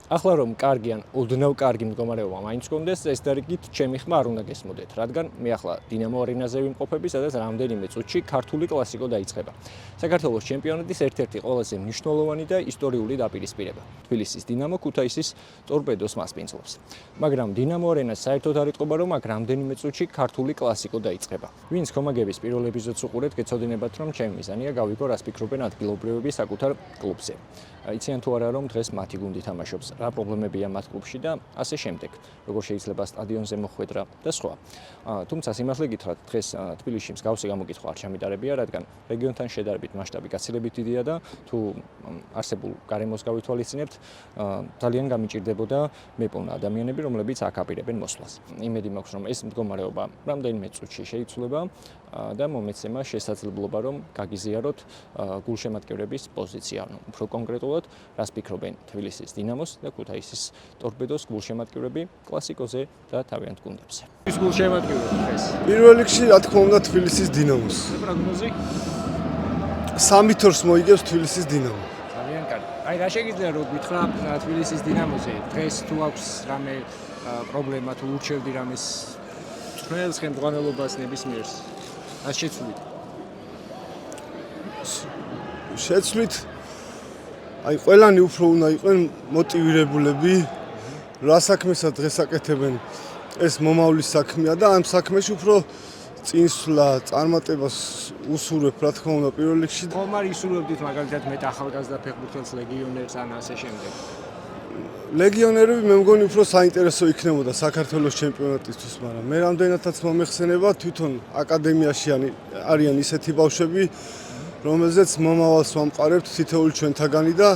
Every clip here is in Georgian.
ახლა რომ კარგი ან ოდნავ კარგი მდგომარეობა მაინც გქონდეს, ეს დარიგით ჩემი ხმა არ უნდა გესმოდეთ, რადგან მე ახლა დინამო არენაზე ვიმყოფები, სადაც რამდენიმე წუთში ქართული კლასიკო დაიწყება. საქართველოს ჩემპიონატის ერთ-ერთი ყველაზე მნიშვნელოვანი და ისტორიული დაპირისპირება. თბილისის დინამო ქუთაისის ტორპედოს მასპინძლობს. მაგრამ დინამო არენას საერთოდ არ იტყობა, რომ აქ რამდენიმე წუთში ქართული კლასიკო დაიწყება. ვინც ხომაგების პირველ ეპიზოდს უყურეთ, გეცოდინებათ, რომ ჩემი მიზანია გავიგო, რას ფიქრობენ ადგილობრივები საკუთარ კლუბზე. იციან თუ არა, რომ დღეს მათი გუნდი თამაშობს, რა პრობლემებია მათ კლუბში და ასე შემდეგ, როგორ შეიძლება სტადიონზე მოხვედრა და სხვა. თუმცა სიმართლე გითხრათ, დღეს თბილისში მსგავსი გამოკითხვა არ ჩამიტარებია, რადგან რეგიონთან შედარებით მასშტაბი გაცილებით დიდია და თუ არსებულ გარემოს გავითვალისწინებთ, ძალიან გამიჭირდებოდა მეპოვნა ადამიანები, რომლებიც აქ აპირებენ მოსვლას. იმედი მაქვს, რომ ეს მდგომარეობა რამდენიმე წუთში შეიცვლება და მომეცემა შესაძლებლობა, რომ გაგიზიაროთ გულშემატკივრების პოზიცია, ანუ უფრო კონკრეტულად, რას ფიქრობენ თბილისის დინამოს და ქუთაისის ტორპედოს გულშემატკივრები კლასიკოზე და თავიანთ გუნდებზე. ის გულშემატკივრები დღეს. პირველ რიგში, რა თქმა უნდა, თბილისის დინამოს. პროგნოზი? 3 თორს მოიგებს თბილისის დინამო. ძალიან კარგი. აი რა შეგიძლია რომ გითხრა თბილისის დინამოზე, დღეს თუ აქვს რამე პრობლემა, თუ ურჩევდი რამეს ძნელს ხელმძღვანელობას ნებისმიერს? რა შეცვლით? შეცვლით აი ყველანი უფრო უნდა იყვნენ მოტივირებულები, რა საქმესაც დღეს აკეთებენ, ეს მომავლის საქმეა და ამ საქმეში უფრო წინსვლა, წარმატებას უსურვებ, რა თქმა უნდა, პირველ რიგში. ხომ არ ისურვებდით მაგალითად მეტ ახალგაზრდა ფეხბურთელს, ლეგიონერს ან ასე შემდეგ? ლეგიონერები მე მგონი უფრო საინტერესო იქნებოდა საქართველოს ჩემპიონატისთვის, მაგრამ მე რამდენადაც მომეხსენება, თვითონ აკადემიაში არიან ისეთი ბავშვები, რომელზეც მომავალს ვამყარებთ თითოეული ჩვენთაგანი და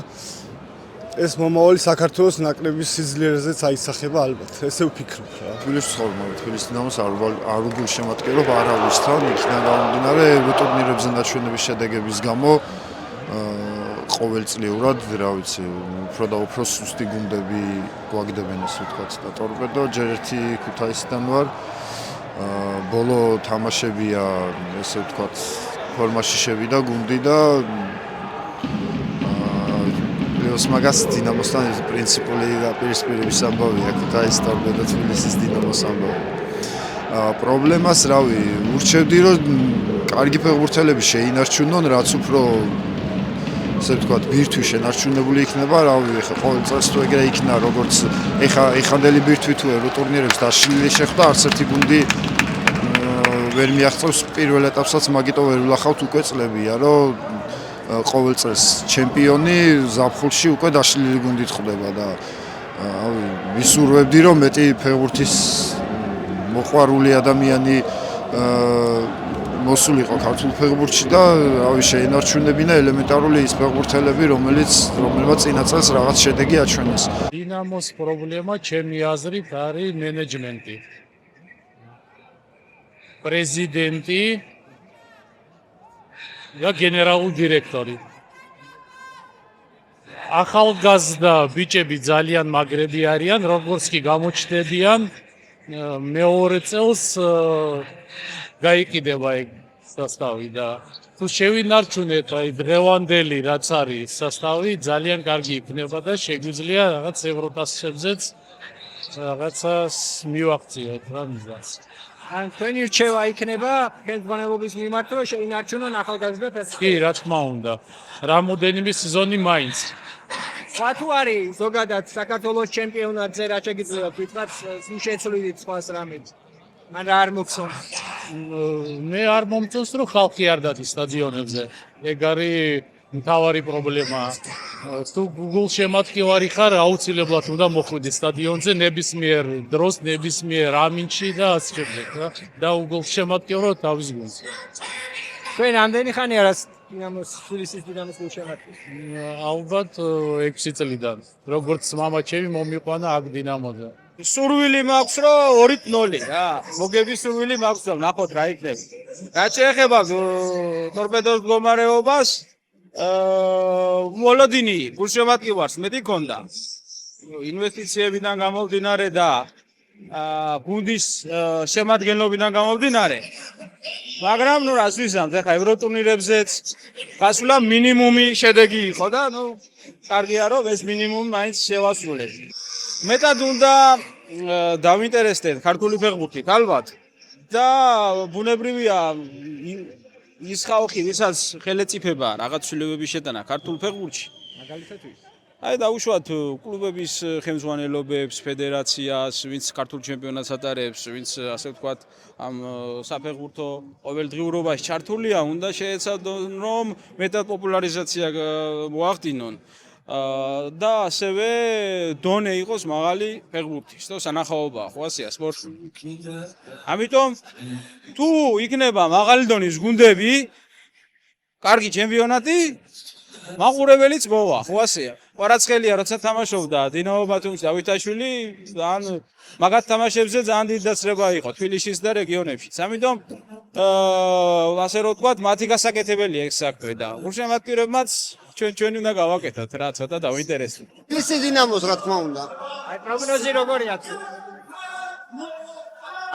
ეს მომავალი საქართველოს ნაკრების სიძლიერეზეც აისახება ალბათ. ესე ვფიქრობ რა. თბილისის ხოლმე თბილისის დინამოს არ უგულშემატკივრობ არავისთან, იქიდან გამომდინარე ევროტურნირებზე ნაჩვენების შედეგების გამო ყოველწლიურად, რა ვიცი, უფრო და უფრო სუსტი გუნდები გვაგდებენ, ესე ვთქვათ, და ტორპედო, ჯერ ერთი ქუთაისიდან ვარ. ბოლო თამაშებია, ესე ვთქვათ, ფორმაში შევიდა გუნდი და პლუს მაგას დინამოსთან პრინციპული დაპირისპირების ამბავია, ქუთაისის ტორპედო თბილისის დინამოს ამბავი. პრობლემას რავი, ურჩევდი, რომ კარგი ფეხბურთელები შეინარჩუნონ, რაც უფრო ესე ვთქვათ, ბირთვი შენარჩუნებული იქნება, რავი, ხა ყოველ წელს თუ ეგრე იქნა, როგორც ეხანდელი ბირთვი თუ ევროტურნირებს დაშლილი შეხვდა, არც ერთი გუნდი ვერ მიაღწევს პირველ ეტაპსაც, მაგიტომ ვერ ვლახავთ უკვე წლებია, რომ ყოველ წელს ჩემპიონი ზაფხულში უკვე დაშლილი გუნდით ხვდება და ვისურვებდი, რომ მეტი ფეხბურთის მოყვარული ადამიანი მოსულიყო ქართულ ფეხბურთში და რავი შეინარჩუნებინა ელემენტარული ის ფეხბურთელები, რომელმაც წინა წელს რაღაც შედეგი აჩვენეს. დინამოს პრობლემა ჩემი აზრით არის მენეჯმენტი. პრეზიდენტი და გენერალური დირექტორი. ახალგაზრდა ბიჭები ძალიან მაგრები არიან, როგორც კი გამოჩნდებიან, მეორე წელს გაიყიდება ეგ სასტავი და თუ შევინარჩუნეთ აი დღევანდელი რაც არის სასტავი, ძალიან კარგი იქნება და შეგვიძლია რაღაც ევროტასებზეც რაღაცას მივაღწიოთ რა მიზანს. ან თქვენი რჩევა იქნება ხელმძღვანელობის მიმართ, რომ შეინარჩუნონ ახალგაზრდა ფეხბურთელები? კი, რა თქმა უნდა. რამოდენიმე სეზონი მაინც. სხვა თუ არის ზოგადად საქართველოს ჩემპიონატზე რა შეგიძლია ვთქვათ, შეცვლით სხვას რამეთ? მან რა არ მოგწონს? მე არ მომწონს, რომ ხალხი არ დადის სტადიონებზე. ეგ არის მთავარი პრობლემა. თუ გულშემატკივარი ხარ, აუცილებლად უნდა მოხვიდე სტადიონზე ნებისმიერ დროს, ნებისმიერ ამინჩი და ასე შემდეგ, რა. და უგულშემატკივრო თავის გუნდს. თქვენ ამდენი ხანია რა დინამოს, თბილისის დინამოს გულშემატკივრი? ალბათ 6 წლიდან. როგორც მამა ჩემი მომიყვანა აქ დინამოზე. სურვილი მაქვს, რომ 2-0 რა. მოგების სურვილი მაქვს, რომ ნახოთ რა იქნება. რაც შეეხება ტორპედოს მდგომარეობას, მოლოდინი გულშემატკივარს მეტი ქონდა. ინვესტიციებიდან გამომდინარე და გუნდის შემადგენლობიდან გამომდინარე. მაგრამ ნუ რას ვიზამთ, ახლა ევროტურნირებზეც გასვლა მინიმუმი შედეგი იყო და ნუ კარგია რომ ეს მინიმუმი მაინც შევასრულეთ. მეტად უნდა დავინტერესდეთ ქართული ფეხბურთით ალბათ და ბუნებრივია ის ხალხი, ვისაც ხელეწიფება რაღაც ცვლილებების შეტანა ქართულ ფეხბურთში. მაგალითად ვის? აი დაუშვათ კლუბების ხელმძღვანელობებს, ფედერაციას, ვინც ქართულ ჩემპიონატს ატარებს, ვინც ასე ვთქვათ, ამ საფეხბურთო ყოველდღიურობაში ჩართულია, უნდა შეეცადონ, რომ მეტად პოპულარიზაცია მოახდინონ და ასევე დონე იყოს მაღალი ფეხბურთის, და სანახაობაა, ხო ასეა სპორტი. ამიტომ თუ იქნება მაღალი დონის გუნდები, კარგი ჩემპიონატი, მაყურებელიც მოვა, ხო ასეა. კვარაცხელია როცა თამაშობდა დინამო ბათუმის დავითაშვილი, ან მაგათ თამაშებზე ძალიან დიდი დაცრება იყო თბილისის და რეგიონებშიც. ამიტომ ასე რომ ვთქვათ, მათი გასაკეთებელია ეს საქმე და გულშემატკივრებმაც ჩვენი უნდა გავაკეთოთ რა, ცოტა დავინტერესდეთ. თბილისის დინამოს რა თქმა უნდა. აი პროგნოზი როგორია?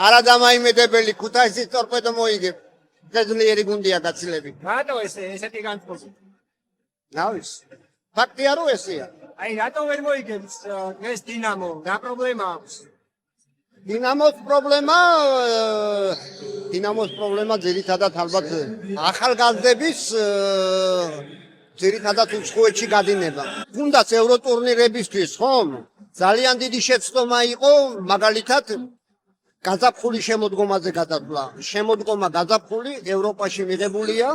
არადამაიმედებელი ქუთაისის ტორპედო მოიგებ. ძლიერი გუნდია გაცილები. რატო ესეთი განწყობი? ნავის. ფაქტია რომ ესეა. აი რატო ვერ მოიგებს ეს დინამო? რა პრობლემა აქვს? დინამოს პრობლემა ძირითადად ალბათ ახალგაზრდების ძირითადად უცხოეთში გადინება. თუნდაც ევროტურნირებისთვის ხომ ძალიან დიდი შეცდომა იყო მაგალითად გაზაფხული შემოდგომაზე გადასვლა. შემოდგომა გაზაფხული ევროპაში მიღებულია.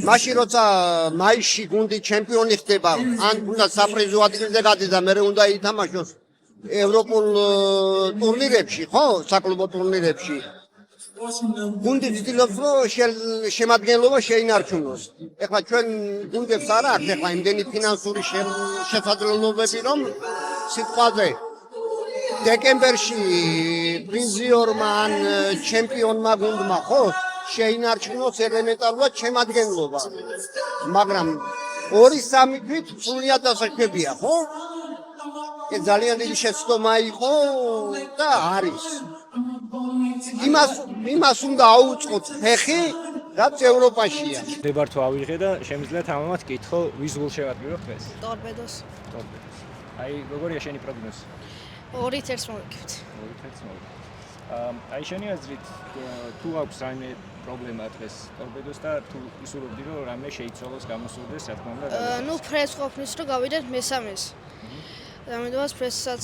მაშინ როცა მაისში გუნდი ჩემპიონი ხდება, ან თუნდაც საპრიზო ადგილზე გადის და მეორე უნდა ითამაშოს ევროპულ ტურნირებში, ხო, საკლუბო ტურნირებში. გუნდი ცდილობს რომ შემადგენლობა შეინარჩუნოს. ეხლა ჩვენ გუნდებს არ აქვს ეხლა იმდენი ფინანსური შესაძლებლობები, რომ სიტყვაზე დეკემბერში პრიზიორმა ან ჩემპიონმა გუნდმა ხო შეინარჩუნოს ელემენტარულად შემადგენლობა. მაგრამ 2-3 თვით სრულიად დასაქმებია, ხო? ეს ძალიან დიდი შეცდომა იყო და არის. იმას უნდა აუწყოთ ფეხი, რაც ევროპაშია. დებართვა ავიღე და შემიძლია თამამად კითხო, ვის გულ შევადგირო დღეს? ტორპედოს. ტორპედოს. აი, როგორია შენი პროგნოზი? 2-1 მოვიგებთ. 2-1 მოვიგებთ. აი შენი აზრით თუ აქვს რაიმე პრობლემა დღეს ტორპედოს და თუ ისურვებდი რომ რამე შეიცვალოს გამოსულდეს, რა თქმა უნდა. ნუ ფრეს ყოფნის რომ გავიდეთ მესამეს. ამიტომაც ფრესაც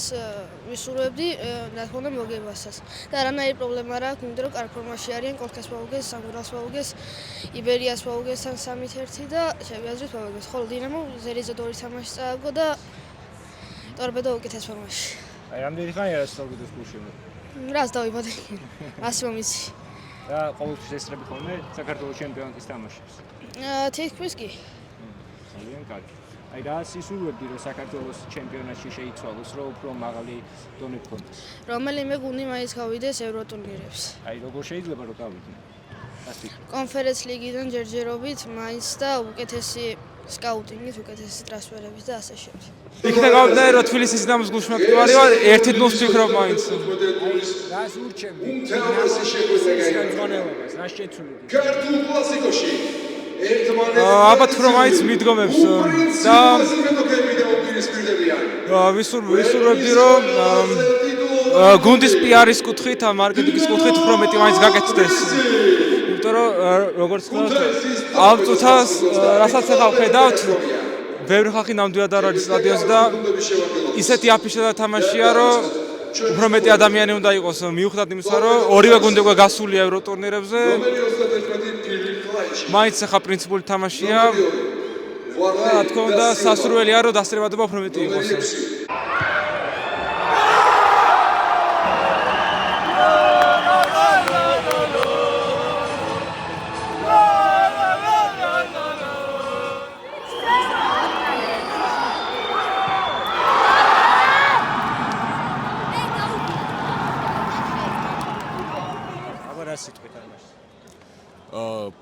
ვისურვებდი, რა თქმა უნდა მოგებასაც. და რანაირი პრობლემა არ აქვს, იმიტომ რომ კარგ ფორმაში არიან, კოლქას მოვუგეს, სამურას მოვუგეს, იბერიას მოვუგეს ან 3-1 და შევიაზრეთ მოვუგეს. ხოლო დინამო ზერიზად 2 თამაში წააგო და ტორპედო უკეთეს ფორმაში. აი რამდენი ხანია რა ტორპედოს გულში? რას დავიბადე? ასე მომიცი. და ყოველთვის ესწრები ხოლმე საქართველოს ჩემპიონატის თამაშებს. თითქმის კი. ძალიან კარგი. აი რა ისურვებდი რომ საქართველოს ჩემპიონატში შეიცვალოს, რომ უფრო მაღალი დონე გქონდეს. რომელიმე გუნდი მაინც გავიდეს ევროტურნირებს. აი როგორ შეიძლება რომ გავიდნენ? კონფერენც ლიგიდან ჯერჯერობით მაინც და უკეთესი სკაუტინგით, უკეთესი ტრანსფერებით და ასე შემდეგ. იქნა გავდნე რომ თბილისის დინამოს გულშემატკივარი ვარ 1-0 ვფიქრობ მაინც. რას ურჩევდი? ხელმძღვანელობას, რა შეცვლით? ქართულ კლასიკოში ალბათ რომ მაინც მიდგომებს და ვისურვებდი რომ გუნდის პიარის კუთხით, მარკეტინგის კუთხით უფრო მეტი მაინც გაკეთდეს. იმიტომ რომ როგორც ხარ ამ წუთას რასაც ახლა ვხედავთ, ბევრი ხალხი ნამდვილად არ არის სტადიონზე და ისეთი აფიშა და თამაშია, რომ უფრო მეტი ადამიანი უნდა იყოს. მიუხედავად იმისა, რომ ორივე გუნდი უკვე გასულია ევროტურნირებზე, მაინც ახლა პრინციპული თამაშია. რა თქმა უნდა, სასურველია, რომ დასწრებადობა უფრო მეტი იყოს.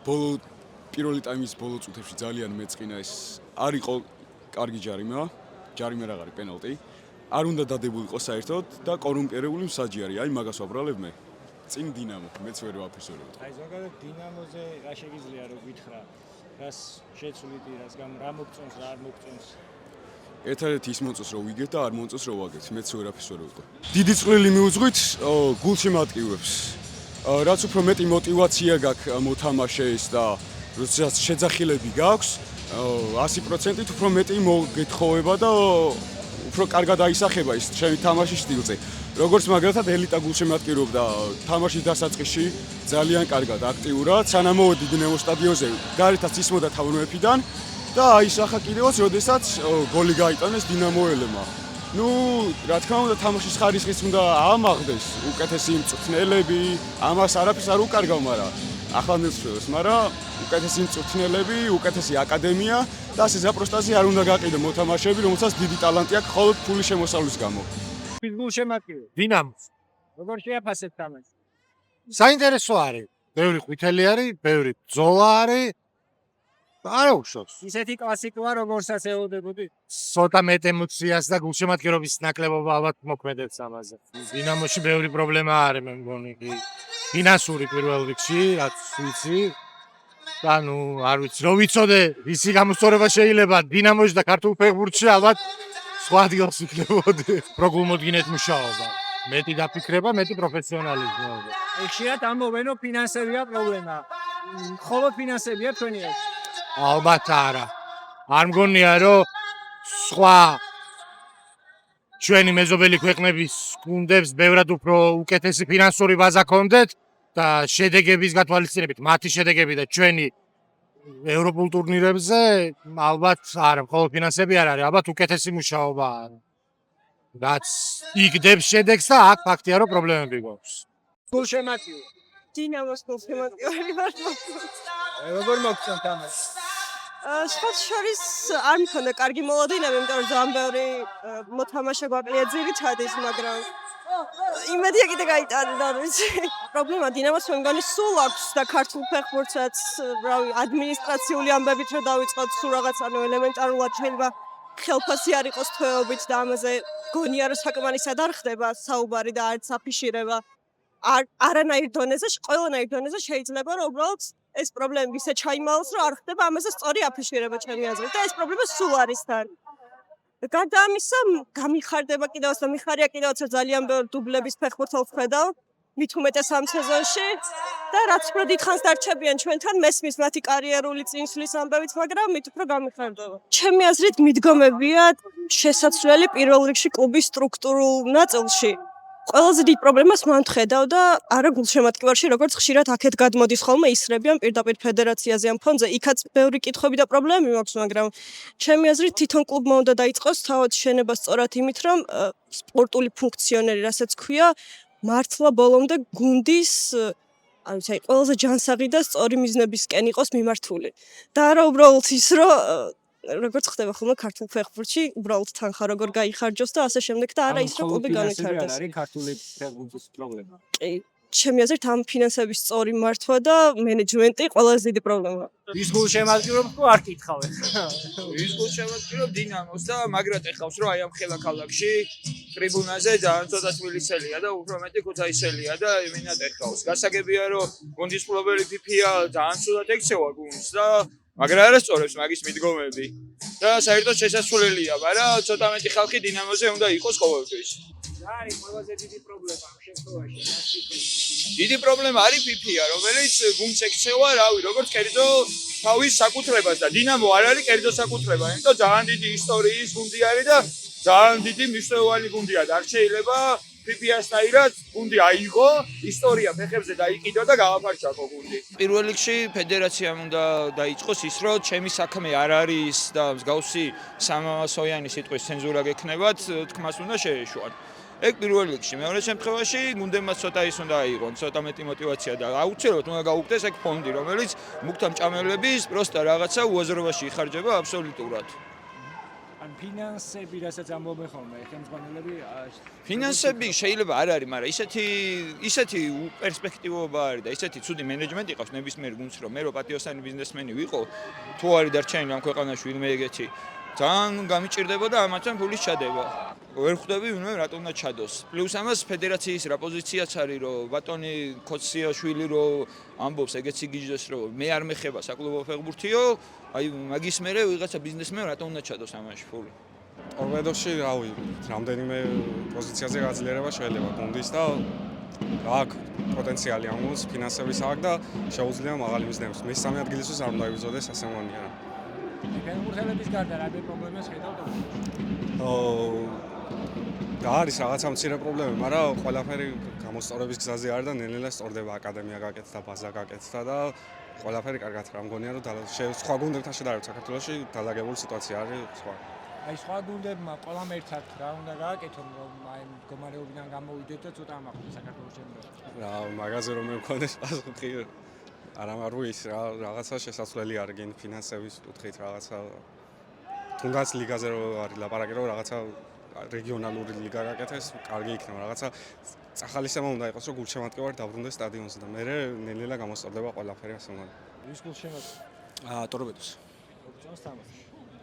ბოლო პირველი ტაიმის ბოლო წუთებში ძალიან მეწყინა ეს არ იყო კარგი ჯარიმა რა არის პენალტი არ უნდა დადებულიყო საერთოდ და კორუმპირებული მსაჯი არის. აი მაგას ვაბრალებ მე. წინ დინამო, მეც ვერ ვაფასებდი. აი ზოგადად დინამოზე რა შეგიძლია რომ გითხრა, რას შეცვლით, რა მოგწონს, რა არ მოგწონს. ერთადერთი ის მოწონს რომ ვიგეთ და არ მოწონს რომ ვაგეთ. მეც ვერაფერს ვერ ვიტყვი. დიდი წვლილი მიუძღვით გულშემატკივრებს. რაც უფრო მეტი мотиваცია გაქვს მოთამაშეს და როდესაც შეძახილები გაქვს, 100%-ით უფრო მეტი მოგეთხოვება და უფრო კარგად აისახება ის ჩემი თამაშის სტილზე. როგორც მაგალითად ელიტა გულშემატკივრობდა თამაშის დასაწყისში ძალიან კარგად აქტიურად, სანამ მოვედი დინამო სტადიონზე, გარეთაც ისმოდა თავმოეფიდან და აისახა კიდევაც, როდესაც გოლი გაიტანეს დინამოელებმა. ნუ, რა თქმა უნდა, თამაშის ხარისხიც უნდა ამაღლდეს, უკეთესი მწვრთნელები, ამას არაფერს არ უკარგავ, მაგრამ ახლანდელს, მაგრამ უკეთესი მწვრთნელები, უკეთესი აკადემია და ასე ზაპროსტაზე არ უნდა გაყიდო მოთამაშეები, რომელსაც დიდი ტალანტი აქვს მხოლოდ ფულის შემოსავლის გამო. გულშემატკივრი დინამოს როგორ შეაფასებთ ამას? საინტერესო არის. ბევრი ყვითელი არის, ბევრი ბრძოლა არის. არა უშავს. ისეთი კლასიკოა როგორცაც ელოდებოდი? ცოტა მეტ ემოციას და გულშემატკივრობის ნაკლებობა ალბათ მოქმედებს ამაზე. დინამოში ბევრი პრობლემა არის, მე მგონი. ფინანსური პირველ რიგში, რაც ვიცი. და ნუ არ ვიცი, რო ვიცოდე, ისი გამოსწორება შეიძლება დინამოში და ქართულ ფეხბურთში ალბათ სხვა ადგილას იქნებოდი. პროგულმოდგინეთ მუშაობა. მეტი დაფიქრება, მეტი პროფესიონალიზმი. ხშირად ამბობენ, რომ ფინანსებია პრობლემა. მხოლოდ ფინანსებია თქვენი ეს? ალბათ არა. არ მგონია, რომ სხვა ჩვენი მეზობელი ქვეყნების გუნდებს ბევრად უფრო უკეთესი ფინანსური ბაზა ჰქონდეთ და შედეგების გათვალისწინებით, მათი შედეგები და ჩვენი ევროპულ ტურნირებზე ალბათ არა, მხოლოდ ფინანსები არ არის, ალბათ უკეთესი მუშაობა არის. რაც იგდებს შედეგს და აქ ფაქტია, რომ პრობლემები გვაქვს. გულშემატკივრი. დინამოს გულშემატკივარი ვარ. როგორ მოგწონთ ამას? სხვა შორის არ მქონდა კარგი მოლოდინები, იმიტომ რომ ძალიან ბევრი მოთამაშე გვაკლია ძირითადის, მაგრამ იმედია კიდე გაიტარდა, არ ვიცი. პრობლემა დინამოს მე მგონი სულ აქვს და ქართულ ფეხბურთსაც, რავი, ადმინისტრაციული ამბებით რომ დავიწყოთ, სულ რაღაც ელემენტარულად შეიძლება ხელფასი არ იყოს თვეობით და ამაზე გონია რომ საკმარისად არ ხდება საუბარი და არც აფიშირება. არანაირ დონეზე, ყველანაირ დონეზე შეიძლება რომ უბრალოდ ეს პრობლემები ისე ჩაიმალოს, რომ არ ხდება ამაზე სწორი აფიშირება ჩემი აზრით და ეს პრობლემა სულ არის თან. გარდა ამისა, გამიხარდება კიდევაც და მიხარია კიდევაც რომ ძალიან ბევრი დუბლების ფეხბურთელს ვხედავ, მით უმეტეს ამ სეზონში და რაც უფრო დიდხანს დარჩებიან ჩვენთან, მესმის მათი კარიერული წინსვლის ამბებით, მაგრამ მით უფრო გამიხარდება. ჩემი აზრით მიდგომებია შესაძლებელი პირველ რიგში კლუბის სტრუქტურულ ნაწილში. ყველაზე დიდ პრობლემას მან ვხედავ და არა გულშემატკივარში, როგორც ხშირად აქეთ გადმოდის ხოლმე ისრებიან პირდაპირ ფედერაციაზე ამ ფონზე. იქაც ბევრი კითხვები და პრობლემები მაქვს, მაგრამ ჩემი აზრით თვითონ კლუბმა უნდა დაიწყოს თავად შენება სწორად იმით, რომ სპორტული ფუნქციონერი, რასაც ქვია, მართლა ბოლომდე გუნდის არ ვიცი, ყველაზე ჯანსაღი და სწორი მიზნებისკენ იყოს მიმართული. და არა უბრალოდ ის, რომ როგორც ხდება ხოლმე ქართულ ფეხბურთში, უბრალოდ თანხა როგორ გაიხარჯოს და ასე შემდეგ და არა ის, რომ კლუბი განვითარდეს. არის ქართული ფეხბურთის პრობლემა. კი, ჩემი აზრით ამ ფინანსების სწორი მართვა და მენეჯმენტი ყველაზე დიდი პრობლემაა. ის გულშემატკივრობს თუ არ კითხავენ? ის გულშემატკივრობ დინამოს და მაგრად ეხავს, რომ აი ამ ხელა ქალაქში ტრიბუნაზე ძალიან ცოტა თბილისელია და უფრო მეტი ქუთაისელია და იმენად ეხავს. გასაგებია, რომ გუნდის მფლობელი ფიფია ძალიან ცუდად ექცევა გუნდს და მაგრამ არ ასწორებს მაგის მიდგომები და საერთოდ შესაძლებელია, მაგრამ ცოტა მეტი ხალხი დინამოზე უნდა იყოს ყოველთვის. რა არის ყველაზე დიდი პრობლემა ამ შემთხვევაში? დიდი პრობლემა არის ფიფია, რომელიც გუნდს ექცევა, რავი, როგორც კერძო თავის საკუთრებას და დინამო არ არის კერძო საკუთრება, იმიტომ ძალიან დიდი ისტორიის გუნდი არის და ძალიან დიდი მნიშვნელოვანი გუნდია და არ შეიძლება ფიფიასნაირად გუნდი აიღო, ისტორია ფეხებზე დაიყიდო და გააფარჩაკო გუნდი. პირველ რიგში ფედერაციამ უნდა დაიწყოს ის, რომ ჩემი საქმე არ არის და მსგავსი სამასოიანი სიტყვის ცენზურა გექნებათ, თქმას უნდა შეეშვან. ეგ პირველ რიგში, მეორე შემთხვევაში გუნდებმა ცოტა ის უნდა აიღონ, ცოტა მეტი мотиваცია და აუცილებლად უნდა გაუგდეს ეგ ფონდი, რომელიც მუქთა მჭამელების პროსტა რაღაცა უაზრობაში იხარჯება აბსოლუტურად. ან ფინანსები, რასაც ამბობენ ხოლმე, ხელმძღვანელები ფინანსები შეიძლება არ არის, მაგრამ ისეთი პერსპექტივობა არის და ისეთი ცუდი მენეჯმენტი ყავს ნებისმიერ გუნდს, რომ მე რო პატიოსანი ბიზნესმენი ვიყო, თუ არის დარჩენილი ამ ქვეყანაში ვინმე ეგეთი ძალიან გამიჭირდებოდა ამ მატჩთან ფულის ჩადება. ვერ ხვდები ვინმე რატომ უნდა ჩადოს. პლუს ამას ფედერაციის რა პოზიციაც არის, რომ ბატონი ქოციაშვილი რომ ამბობს ეგეც იგიჟდეს, რომ მე არ მეხება საკლუბო ფეხბურთიო, აი მაგის მერე ვიღაცა ბიზნესმენი რატომ უნდა ჩადოს ამაში ფული. ტორპედოში რავი, რამდენიმე პოზიციაზე გაძლიერება შეიძლება გუნდის და აქ პოტენციალი ამოს ფინანსების აქ და შეუძლია მაღალი მიზნებს. მესამე ადგილისთვის არ უნდა იბრძოდეს ასე მგონია. ფეხბურთელების გარდა რა პრობლემას ხედავთ? არის რაღაცა მცირე პრობლემები, მაგრამ ყველაფერი გამოსწორების გზაზე არის და ნელ-ნელა სწორდება აკადემია გაკეთდა, ბაზა გაკეთდა და ყველაფერი კარგად რა მგონია რომ სხვა გუნდებთან შედარებით საქართველოში დალაგებული სიტუაცია არის სხვა. აი სხვა გუნდებმა ყველამ ერთად რა უნდა გააკეთონ რომ აი მდგომარეობიდან გამოვიდეთ და ცოტა ამაყოთ საქართველოს ჩემპიონატში. რა მაგაზე რომ მე მქონდეს პასუხი არ ვიცი რა რაღაცა შესაძლებელი არ გინ ფინანსების კუთხით რაღაცა თუნდაც ლიგაზე რო არის ლაპარაკი რომ რაღაცა რეგიონალური ლიგა გაკეთეს კარგი იქნება რაღაცა წახალისება უნდა იყოს რომ გულშემატკივარი დაბრუნდეს სტადიონზე და მე ნელ-ნელა გამოსწორდება ყველაფერი ასე მგონია. ვის გულშემატკივარი? ტორპედოს. ოპციონს თამაშ.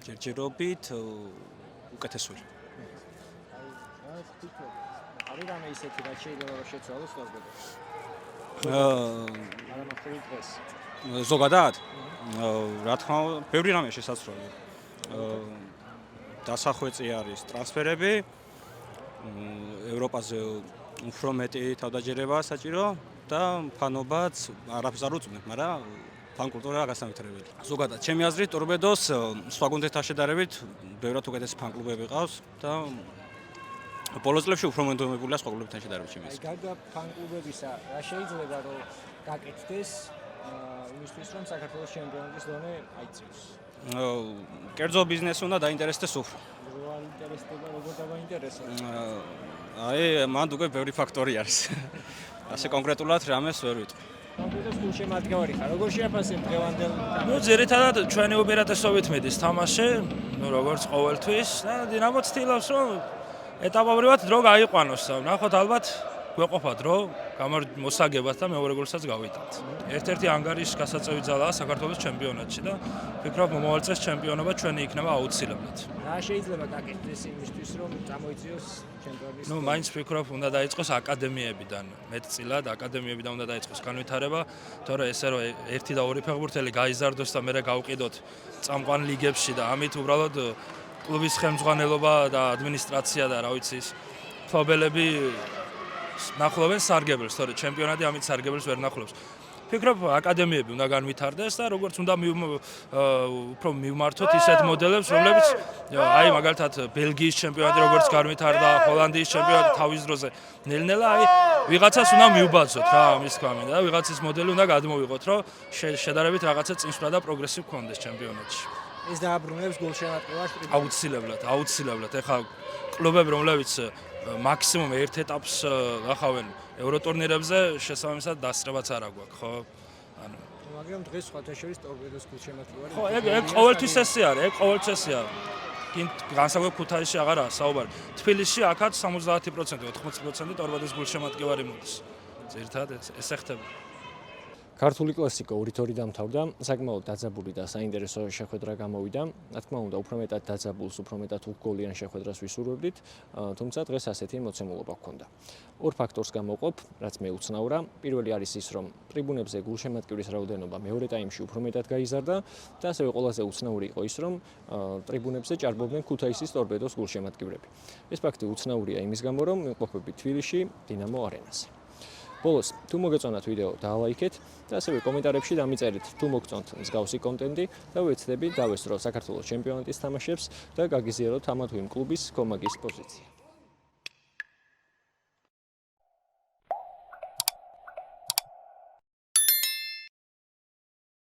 ჯერჯერობით უკეთესული. აი თვითონ არის რამე ისეთი რაც შეიძლება რომ შეცვალოს ტორპედოს. არა მხოლოდ დღეს. ზოგადად? რა თქმა უნდა, ბევრი რამე შესაძლოა. დასახვეწი არის ტრანსფერები, ევროპაზე უფრო მეტი თავდაჯერება საჭირო და ფანობაც არაფერს არ უწმენთ, მაგრამ ფან კულტურა გასამართლებელი. ზოგადად, ჩემი აზრით, ტორპედოს სხვა გუნდებთან შედარებით ბევრად უკეთესი ფან კლუბები ყავს და ბოლო წლებში უფრო მონდომებულია სხვა კლუბებთან შედარებით ჩემი აზრით. აი გარდა ფან კლუბებისა, რა შეიძლება რომ გაკეთდეს იმისთვის რომ საქართველოს ჩემპიონატის დონე აიწევს? კერძო ბიზნესი უნდა დაინტერესდეს უფრო. რო არ ინტერესდება, როგორ დავაინტერესო? აი, მანდ უკვე ბევრი ფაქტორი არის. ასე კონკრეტულად რამეს ვერ ვიტყვი. ტორპედოს გულშემატკივარი ხარ, როგორ შეაფასებ დღევანდელ? ძირითადად ჩვენი უპირატესობით მიდის თამაში, როგორც ყოველთვის და დინამო ცდილობს რომ ეტაპობრივად დრო გაიყვანოს. ნახოთ ალბათ გვეყოფა დრო მოსაგებად და მეორე გოლსაც გავიტანთ. ერთ-ერთი ანგარიშის გასაწევი ძალაა საქართველოს ჩემპიონატში და ვფიქრობ მომავალ წელს ჩემპიონობა ჩვენი იქნება აუცილებლად. რა შეიძლება გაკეთდეს იმისთვის რომ წამოიწიოს ჩემპიონის? მაინც ვფიქრობ უნდა დაიწყოს აკადემიებიდან, მეტწილად აკადემიებიდან უნდა დაიწყოს განვითარება, თორე ესე რომ ერთი და ორი ფეხბურთელი გაიზარდოს და მერე გავყიდოთ წამყვან ლიგებში და ამით უბრალოდ კლუბის ხელმძღვანელობა და ადმინისტრაცია და რა ვიცი ფლობელები ნახულობენ სარგებელს, თორე ჩემპიონატი ამით სარგებელს ვერ ნახულობს. ვფიქრობ აკადემიები უნდა განვითარდეს და როგორც უნდა უფრო მივმართოთ ისეთ მოდელებს, რომლებიც აი მაგალითად ბელგიის ჩემპიონატი როგორც განვითარდა, ჰოლანდიის ჩემპიონატი თავის დროზე ნელ-ნელა აი ვიღაცას უნდა მივბაძოთ რა ამის გამო და ვიღაცის მოდელი უნდა გადმოვიღოთ, რომ შედარებით რაღაცა წინსვლა და პროგრესი გქონდეს ჩემპიონატში. ეს დააბრუნებს გულშემატკივარს? აუცილებლად. ეხლა კლუბები რომლებიც მაქსიმუმ ერთ ეტაპს ახავენ ევროტურნირებზე, შესაბამისად დასწრებაც არ აგვაქვს, ხო? ანუ მაგრამ დღეს სხვათა შორის ტორპედოს გულშემატკივარი. ხო, ეგ ყოველთვის ესე არის, განსაკუთრებით ქუთაისში აღარაა საუბარი. თბილისში აქაც 70%, 80% ტორპედოს გულშემატკივარი მოდის. ძირითადად ესე ხდება. ქართული კლასიკო 2-2 დამთავრდა, საკმაოდ დაძაბული და საინტერესო შეხვედრა გამოვიდა. რა თქმა უნდა, უფრო მეტად დაძაბულს, უფრო მეტად უგოლიან შეხვედრას ვისურვებდით, თუმცა დღეს ასეთი მოცემულობა ჰქონდა. ორ ფაქტორს გამოვყოფ, რაც მე უცნაურა. პირველი არის ის, რომ ტრიბუნებზე გულშემატკივრის რაოდენობა მეორე ტაიმში უფრო მეტად გაიზარდა და ასევე ყველაზე უცნაური იყო ის, რომ ტრიბუნებზე ჭარბობდნენ ქუთაისის ტორპედოს გულშემატკივრები. ეს ფაქტი უცნაურია იმის გამო, რომ ვიმყოფები თბილისში, დინამო არენაზე. ბოლოს, თუ მოგეწონათ ვიდეო, დაალაიქეთ და ასევე კომენტარებში დამიწერით, თუ მოგწონთ მსგავსი კონტენტი და ვეცდები დავესწრო საქართველოს ჩემპიონატის თამაშებს და გაგიზიაროთ ამა თუ იმ კლუბის კომაგის პოზიცია.